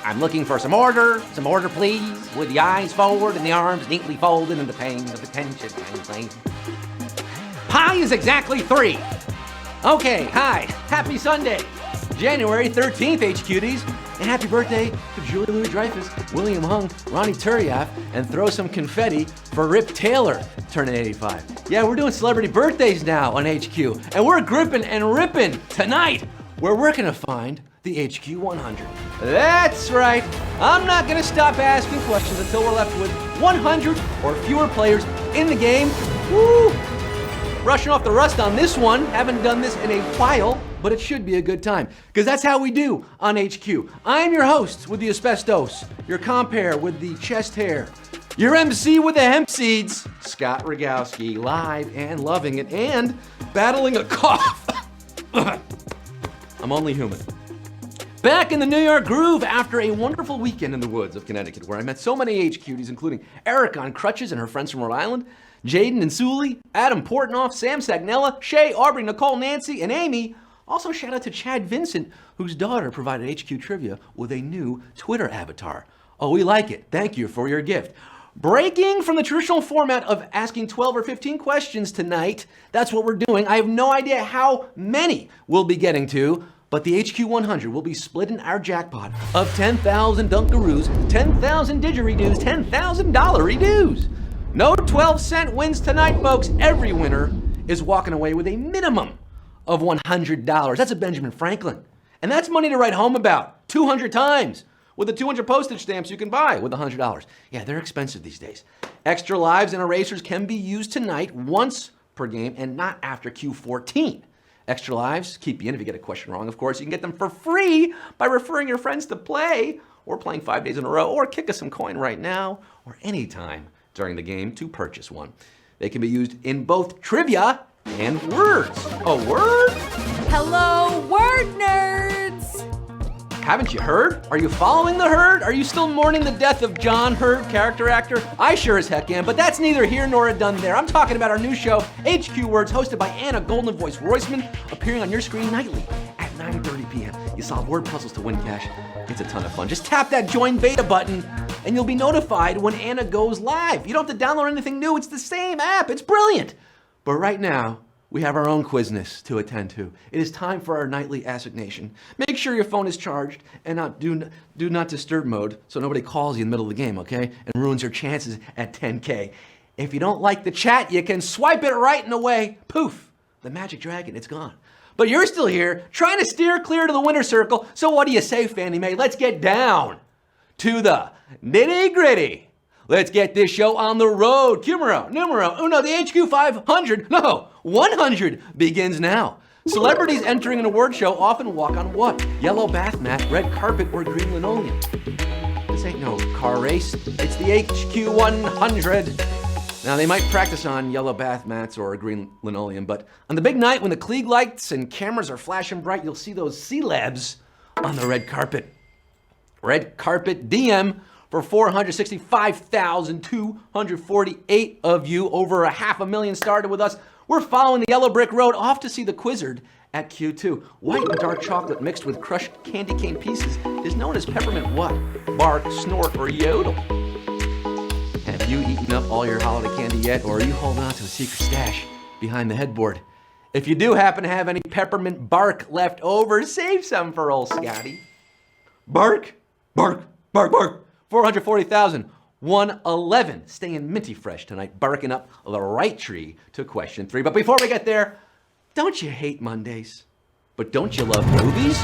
I'm looking for some order please, with the eyes forward and the arms neatly folded and the pains of attention. Pi is exactly 3. Okay, hi, happy Sunday, January 13th, HQDs, and happy birthday to Julie Louis-Dreyfus, William Hung, Ronnie Turiaf, and throw some confetti for Rip Taylor, turning 85. Yeah, we're doing celebrity birthdays now on HQ, and we're gripping and ripping tonight, where we're gonna find the HQ 100. That's right, I'm not gonna stop asking questions until we're left with 100 or fewer players in the game. Woo! Brushing off the rust on this one, haven't done this in a while, but it should be a good time, because that's how we do on HQ. I'm your host with the asbestos, your compere with the chest hair, your MC with the hemp seeds, Scott Rogowski, live and loving it, and battling a cough. I'm only human. Back in the New York groove after a wonderful weekend in the woods of Connecticut, where I met so many HQDs, including Erica on crutches and her friends from Rhode Island, Jaden and Sully, Adam Portnoff, Sam Sagnella, Shay, Aubrey, Nicole, Nancy, and Amy. Also shout out to Chad Vincent, whose daughter provided HQ Trivia with a new Twitter avatar. Oh, we like it. Thank you for your gift. Breaking from the traditional format of asking 12 or 15 questions tonight, that's what we're doing. I have no idea how many we'll be getting to, but the HQ 100 will be splitting our jackpot of 10,000 Dunkaroos, 10,000 didgeridoos, $10,000 redos. No 12-cent wins tonight, folks. Every winner is walking away with a minimum of $100. That's a Benjamin Franklin. And that's money to write home about 200 times with the 200 postage stamps you can buy with $100. Yeah, they're expensive these days. Extra lives and erasers can be used tonight once per game and not after Q14. Extra lives keep you in if you get a question wrong. Of course, you can get them for free by referring your friends to play or playing 5 days in a row or kick us some coin right now or anytime during the game to purchase one. They can be used in both trivia and words. A word? Hello, word nerds! Haven't you heard? Are you following the herd? Are you still mourning the death of John Hurd, character actor? I sure as heck am, but that's neither here nor done there. I'm talking about our new show, HQ Words, hosted by Anna Golden Voice Roisman, appearing on your screen nightly at 9:30 p.m. You solve word puzzles to win cash. It's a ton of fun. Just tap that join beta button and you'll be notified when Anna goes live. You don't have to download anything new. It's the same app. It's brilliant. But right now, we have our own quizness to attend to. It is time for our nightly assignation. Make sure your phone is charged and do not disturb mode so nobody calls you in the middle of the game, okay? And ruins your chances at 10K. If you don't like the chat, you can swipe it right and away. Poof, the magic dragon, it's gone. But you're still here, trying to steer clear to the winner's circle. So what do you say, Fannie Mae? Let's get down to the nitty gritty. Let's get this show on the road. Numero uno, the HQ 500, no, 100 begins now. Celebrities entering an award show often walk on what? Yellow bath mat, red carpet, or green linoleum. This ain't no car race. It's the HQ 100. Now, they might practice on yellow bath mats or a green linoleum, but on the big night when the Klieg lights and cameras are flashing bright, you'll see those celebs on the red carpet. Red carpet DM for 465,248 of you. Over 500,000 started with us. We're following the yellow brick road off to see the Quizzard at Q2. White and dark chocolate mixed with crushed candy cane pieces is known as peppermint what? Bark, snort, or yodel. Have you eaten up all your holiday candy yet, or are you holding on to a secret stash behind the headboard? If you do happen to have any peppermint bark left over, save some for old Scotty. Bark, bark, bark, bark. 440,111 staying minty fresh tonight, barking up the right tree to question 3. But before we get there, don't you hate Mondays? But don't you love movies?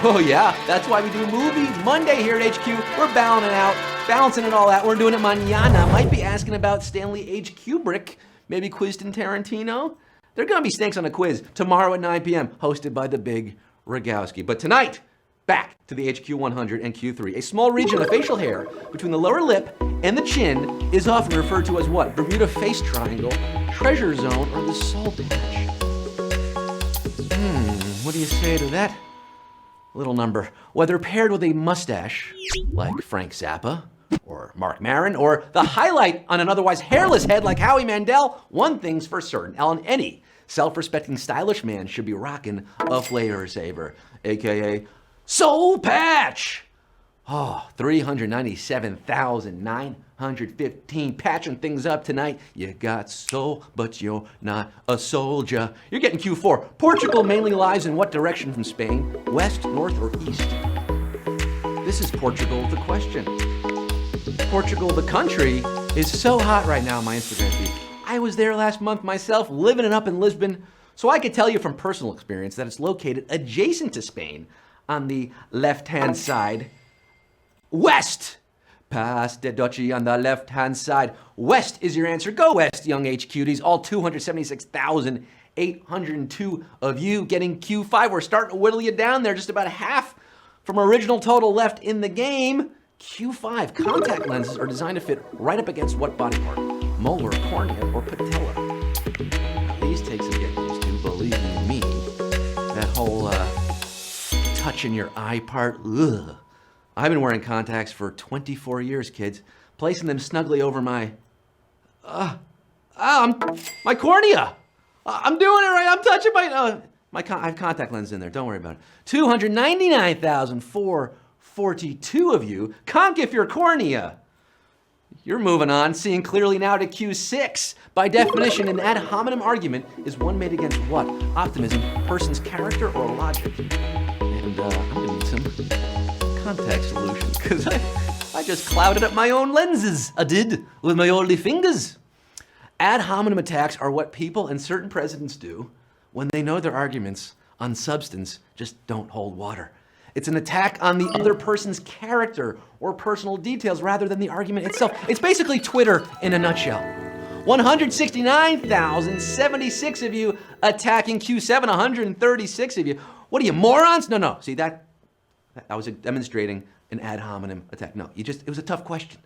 Oh yeah, that's why we do Movie Monday here at HQ. We're balancing it all out. We're doing it mañana. Might be asking about Stanley H. Kubrick, maybe Quentin Tarantino. There are gonna be snakes on a quiz tomorrow at 9 p.m., hosted by the big Rogowski. But tonight, back to the HQ 100 and Q3. A small region of facial hair between the lower lip and the chin is often referred to as what? Bermuda face triangle, treasure zone, or the soul patch. What do you say to that little number? Whether paired with a mustache, like Frank Zappa, or Mark Maron, or the highlight on an otherwise hairless head like Howie Mandel, one thing's for certain, any self-respecting stylish man should be rocking a flavor saver, aka Soul Patch. Oh, 397,915. Patching things up tonight. You got soul, but you're not a soldier. You're getting Q4. Portugal mainly lies in what direction from Spain? West, north, or east? This is Portugal, the question. Portugal, the country, is so hot right now on my Instagram feed. I was there last month myself, living it up in Lisbon, so I could tell you from personal experience that it's located adjacent to Spain on the left-hand side. West! Past the Duchy on the left-hand side. West is your answer. Go West, young HQties. All 276,802 of you getting Q5. We're starting to whittle you down there, just about half from original total left in the game. Q5, contact lenses are designed to fit right up against what body part? Molar, cornea, or patella? These take some getting used to, believe me. That whole touching your eye part, ugh. I've been wearing contacts for 24 years, kids. Placing them snugly over my cornea. I'm doing it right. I'm touching I have contact lenses in there. Don't worry about it. 299,442 of you conk if your cornea. You're moving on, seeing clearly now to Q6. By definition, an ad hominem argument is one made against what? Optimism, person's character, or logic. And I'm gonna need some contact solution, because I just clouded up my own lenses. I did, with my oily fingers. Ad hominem attacks are what people and certain presidents do when they know their arguments on substance just don't hold water. It's an attack on the other person's character or personal details rather than the argument itself. It's basically Twitter in a nutshell. 169,076 of you attacking Q7, 136 of you. What are you, morons? No. See, that I was demonstrating an ad hominem attack. No, it was a tough question.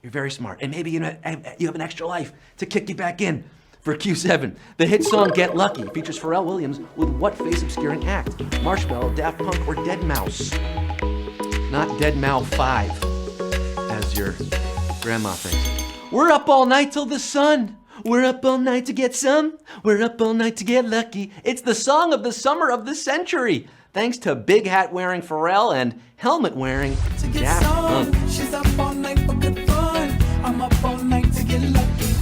You're very smart. And maybe you have an extra life to kick you back in for Q7. The hit song Get Lucky features Pharrell Williams with what face obscuring act? Marshmello, Daft Punk, or Deadmau5? Not Deadmau5, as your grandma thinks. We're up all night till the sun. We're up all night to get some. We're up all night to get lucky. It's the song of the summer of the century. Thanks to big hat wearing Pharrell and helmet wearing Daft Punk. She's up all night for good fun. I'm up all night to get lucky.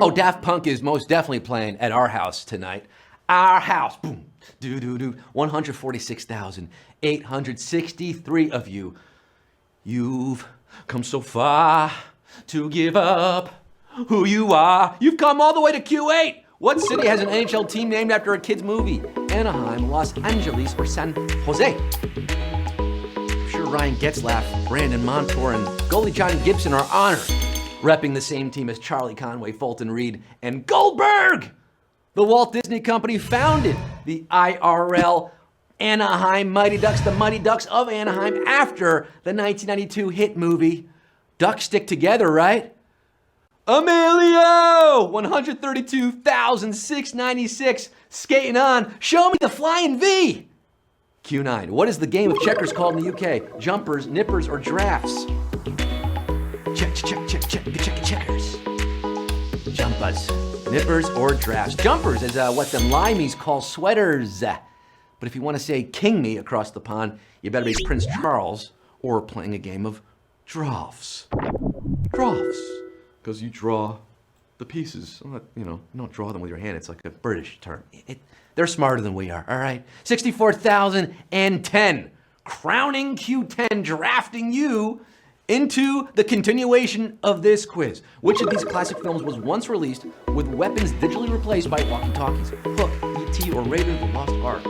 Oh, Daft Punk is most definitely playing at our house tonight. Our house. Boom. Do. 146,863 of you. You've come so far to give up who you are. You've come all the way to Q8. What city has an NHL team named after a kid's movie? Anaheim, Los Angeles, or San Jose? I'm sure Ryan Getzlaff, Brandon Montour, and goalie John Gibson are honored, repping the same team as Charlie Conway, Fulton Reed, and Goldberg. The Walt Disney Company founded the IRL Anaheim Mighty Ducks, the Mighty Ducks of Anaheim, after the 1992 hit movie Ducks Stick Together, right? Emilio! 132,696 skating on. Show me the flying V. Q9. What is the game of checkers called in the UK? Jumpers, nippers, or drafts? Check. Checkers. Jumpers, nippers, or drafts. Jumpers is what them limeys call sweaters. But if you want to say king me across the pond, you better be Prince Charles or playing a game of drafts. Drafts. Because you draw the pieces. You don't draw them with your hand. It's like a British term. They're smarter than we are, all right? 64,010. Crowning Q10, drafting you into the continuation of this quiz. Which of these classic films was once released with weapons digitally replaced by walkie-talkies? Hook, E.T., or Raiders of the Lost Ark?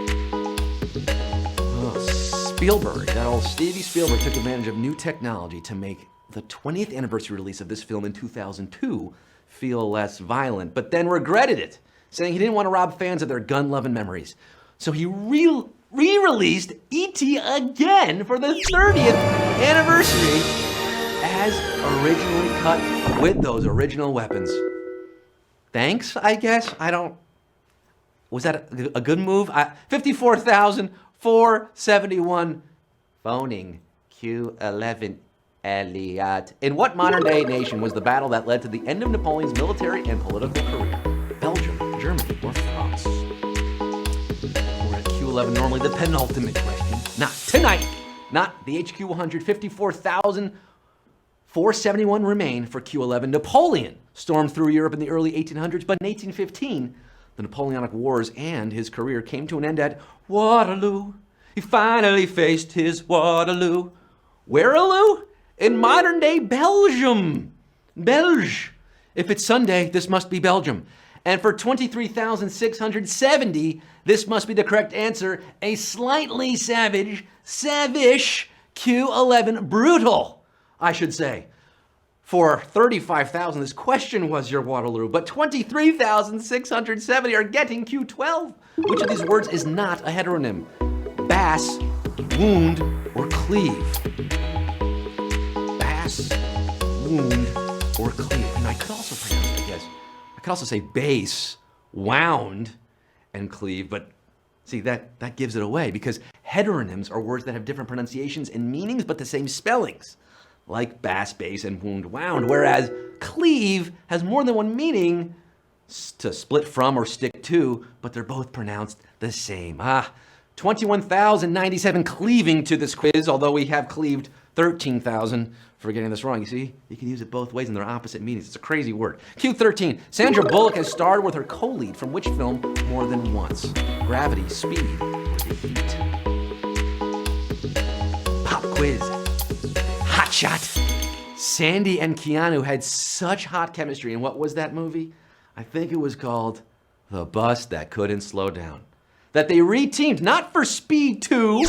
Spielberg, that old Stevie Spielberg, took advantage of new technology to make the 20th anniversary release of this film in 2002 feel less violent, but then regretted it, saying he didn't want to rob fans of their gun-loving memories. So he re-released E.T. again for the 30th anniversary as originally cut with those original weapons. Thanks, I guess. Was that a good move? 54,471 phoning Q11 Elliot. In what modern-day nation was the battle that led to the end of Napoleon's military and political career? Belgium, Germany, or France? We're at Q11, normally the penultimate question. Not tonight. Not the HQ 100, 54,471 remain for Q11. Napoleon stormed through Europe in the early 1800s, but in 1815, the Napoleonic Wars and his career came to an end at Waterloo. He finally faced his Waterloo. Wherealoo? In modern-day Belgium. Belge. If it's Sunday, this must be Belgium. And for 23,670, this must be the correct answer. A slightly savage Q11 brutal, I should say. For 35,000, this question was your Waterloo, but 23,670 are getting Q12. Which of these words is not a heteronym? Bass, wound, or cleave? Bass, wound, or cleave? And I could also pronounce it, I guess. I could also say bass, wound, and cleave, but see, that gives it away because heteronyms are words that have different pronunciations and meanings, but the same spellings, like bass, bass, and wound, wound, whereas cleave has more than one meaning, to split from or stick to, but they're both pronounced the same. 21,097 cleaving to this quiz, although we have cleaved 13,000 for getting this wrong. You see, you can use it both ways and they're opposite meanings. It's a crazy word. Q13, Sandra Bullock has starred with her co-lead from which film more than once? Gravity, Speed, or The Heat? Pop quiz. Hot shot. Sandy and Keanu had such hot chemistry in what was that movie? I think it was called The Bus That Couldn't Slow Down. That they reteamed, not for Speed 2,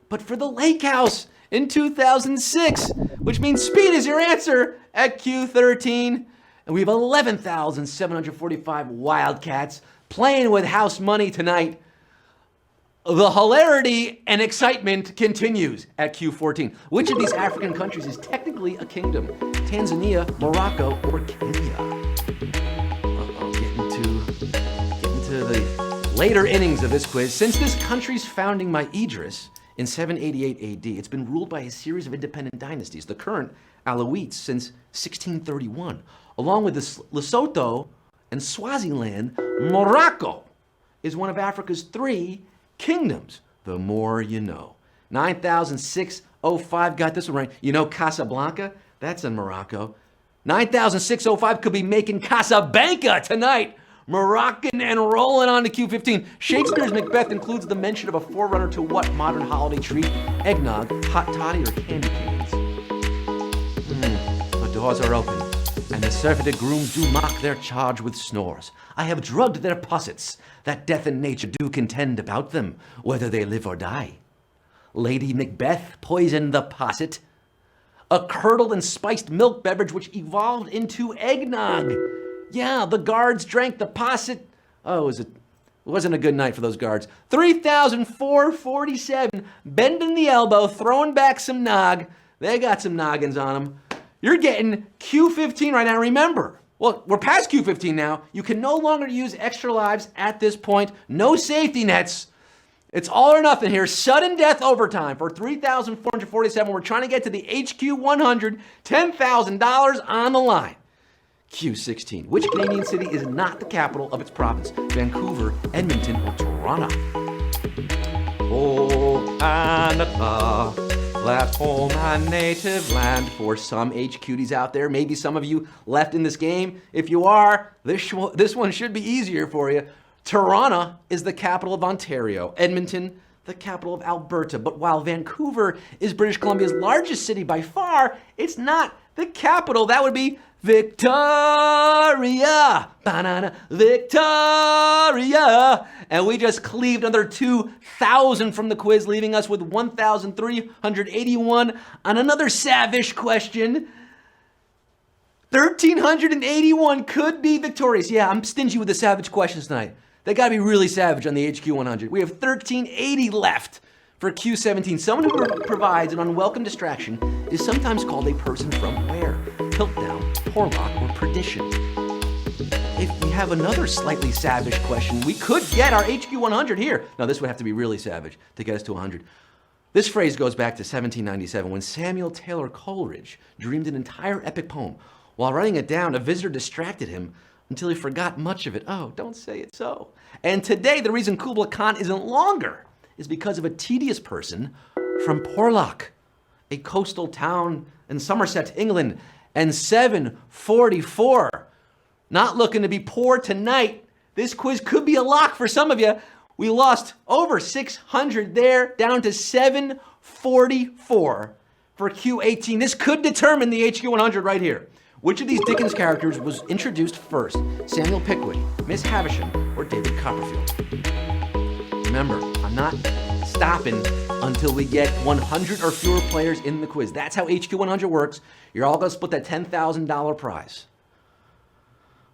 but for The Lake House in 2006, which means Speed is your answer at Q13. And we have 11,745 Wildcats playing with house money tonight. The hilarity and excitement continues at Q14. Which of these African countries is technically a kingdom? Tanzania, Morocco, or Kenya? Getting to the later innings of this quiz. Since this country's founding by Idris in 788 AD, it's been ruled by a series of independent dynasties, the current Alawites since 1631. Along with Lesotho and Swaziland, Morocco is one of Africa's 3 kingdoms. The more you know. 9,605 got this one right. You know Casablanca? That's in Morocco. 9,605 could be making Casablanca tonight. Moroccan and rolling on to Q15. Shakespeare's Macbeth includes the mention of a forerunner to what modern holiday treat? Eggnog, hot toddy, or candy canes? The doors are open, and the surfeited grooms do mock their charge with snores. I have drugged their possets, that death and nature do contend about them, whether they live or die. Lady Macbeth poisoned the posset, a curdled and spiced milk beverage which evolved into eggnog. Yeah, the guards drank the posset. Oh, it wasn't a good night for those guards. 3,447, bending the elbow, throwing back some nog. They got some noggins on them. You're getting Q15 right now. Remember, well, we're past Q15 now. You can no longer use extra lives at this point. No safety nets. It's all or nothing here. Sudden death overtime for 3,447. We're trying to get to the HQ 100, $10,000 on the line. Q16. Which Canadian city is not the capital of its province? Vancouver, Edmonton, or Toronto? Oh, Canada, that home and native land. For some HQties out there, maybe some of you left in this game. If you are, this one should be easier for you. Toronto is the capital of Ontario. Edmonton, the capital of Alberta. But while Vancouver is British Columbia's largest city by far, it's not the capital. That would be Victoria. Banana, Victoria. And we just cleaved another 2,000 from the quiz, leaving us with 1,381 on another savage question. 1,381 could be victorious. Yeah, I'm stingy with the savage questions tonight. They gotta be really savage on the HQ 100. We have 1,380 left for Q17. Someone who provides an unwelcome distraction is sometimes called a person from where? Piltdown, Porlock, or Perdition. If we have another slightly savage question, we could get our HQ 100 here. Now, this would have to be really savage to get us to 100. This phrase goes back to 1797 when Samuel Taylor Coleridge dreamed an entire epic poem. While writing it down, a visitor distracted him until he forgot much of it. Oh, don't say it so. And today, the reason Kubla Khan isn't longer is because of a tedious person from Porlock, a coastal town in Somerset, England, and 744. Not looking to be poor tonight. This quiz could be a lock for some of you. We lost over 600 there, down to 744 for Q18. This could determine the HQ 100 right here. Which of these Dickens characters was introduced first? Samuel Pickwick, Miss Havisham, or David Copperfield? Remember, I'm not stopping until we get 100 or fewer players in the quiz. That's how HQ 100 works. You're all going to split that $10,000 prize.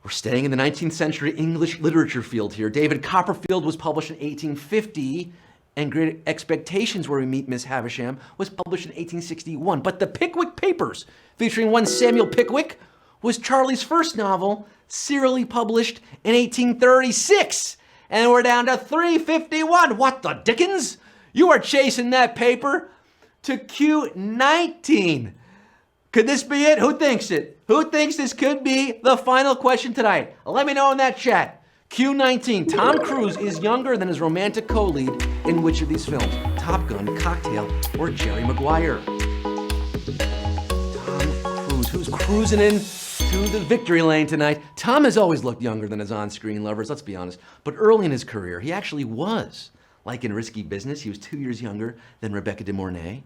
We're staying in the 19th century English literature field here. David Copperfield was published in 1850, and Great Expectations, where we meet Miss Havisham, was published in 1861. But The Pickwick Papers, featuring one Samuel Pickwick, was Charlie's first novel, serially published in 1836. And we're down to 351. What the dickens? You are chasing that paper to Q19. Could this be it? Who thinks it? Who thinks this could be the final question tonight? Let me know in that chat. Q19. Tom Cruise is younger than his romantic co-lead in which of these films? Top Gun, Cocktail, or Jerry Maguire? Tom Cruise. Who's cruising in to the victory lane tonight? Tom has always looked younger than his on-screen lovers, let's be honest. But early in his career, he actually was. Like in Risky Business, he was 2 years younger than Rebecca De Mornay.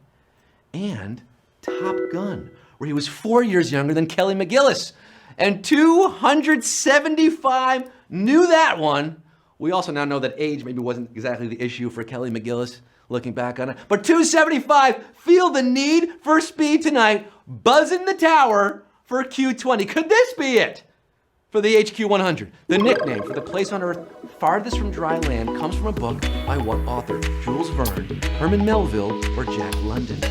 And Top Gun, where he was 4 years younger than Kelly McGillis. And 275 knew that one. We also now know that age maybe wasn't exactly the issue for Kelly McGillis, looking back on it. But 275 feel the need for speed tonight, buzzing the tower for Q20. Could this be it for the HQ 100? The nickname for the place on Earth farthest from dry land comes from a book by what author? Jules Verne, Herman Melville, or Jack London?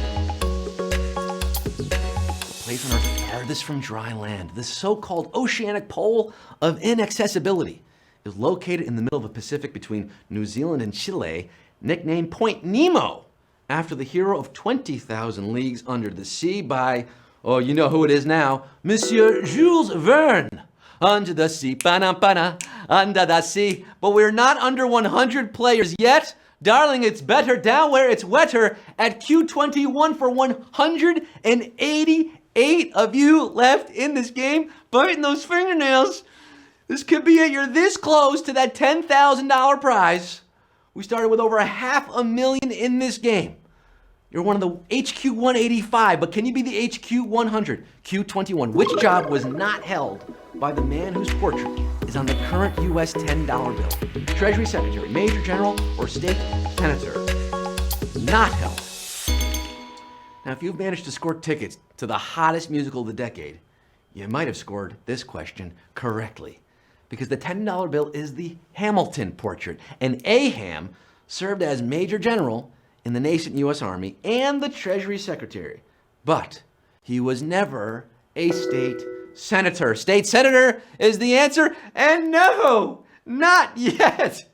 Place on Earth farthest from dry land, the so-called oceanic pole of inaccessibility, is located in the middle of the Pacific between New Zealand and Chile, nicknamed Point Nemo, after the hero of 20,000 Leagues Under the Sea by, oh, you know who it is now, Monsieur Jules Verne. Under the sea, pana, under the sea. But we're not under 100 players yet. Darling, it's better down where it's wetter at Q21 for 188 of you left in this game, biting those fingernails. This could be it. You're this close to that $10,000 prize. We started with over $500,000 in this game. You're one of the HQ 185, but can you be the HQ 100? Q21. Which job was not held by the man whose portrait is on the current US $10 bill? Treasury Secretary, Major General, or State Senator? Not held. Now, if you've managed to score tickets to the hottest musical of the decade, you might have scored this question correctly. Because the $10 bill is the Hamilton portrait, and Aham served as Major General in the nascent U.S. Army and the Treasury Secretary. But he was never a state senator. State senator is the answer, and no, not yet.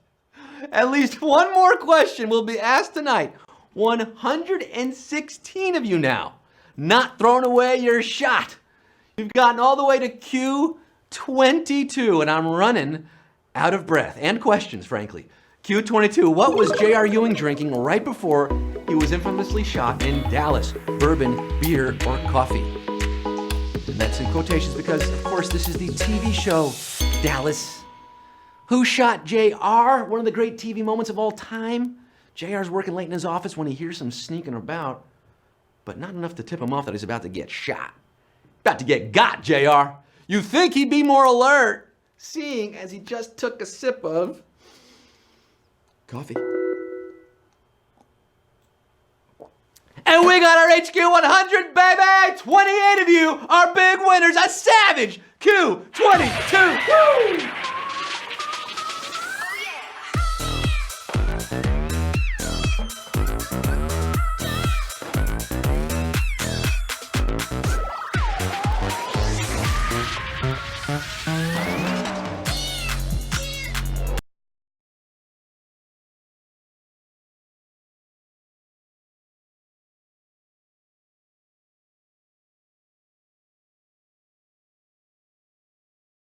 At least one more question will be asked tonight. 116 of you now, not throwing away your shot. You've gotten all the way to Q22, and I'm running out of breath and questions, frankly. Q22, what was J.R. Ewing drinking right before he was infamously shot in Dallas? Bourbon, beer, or coffee? And that's in quotations because, of course, this is the TV show Dallas. Who shot J.R.? One of the great TV moments of all time. J.R.'s working late in his office when he hears some sneaking about, but not enough to tip him off that he's about to get shot. About to get got, J.R. You think he'd be more alert, seeing as he just took a sip of coffee. And we got our HQ 100, baby! 28 of you are big winners. A savage Q22. Woo!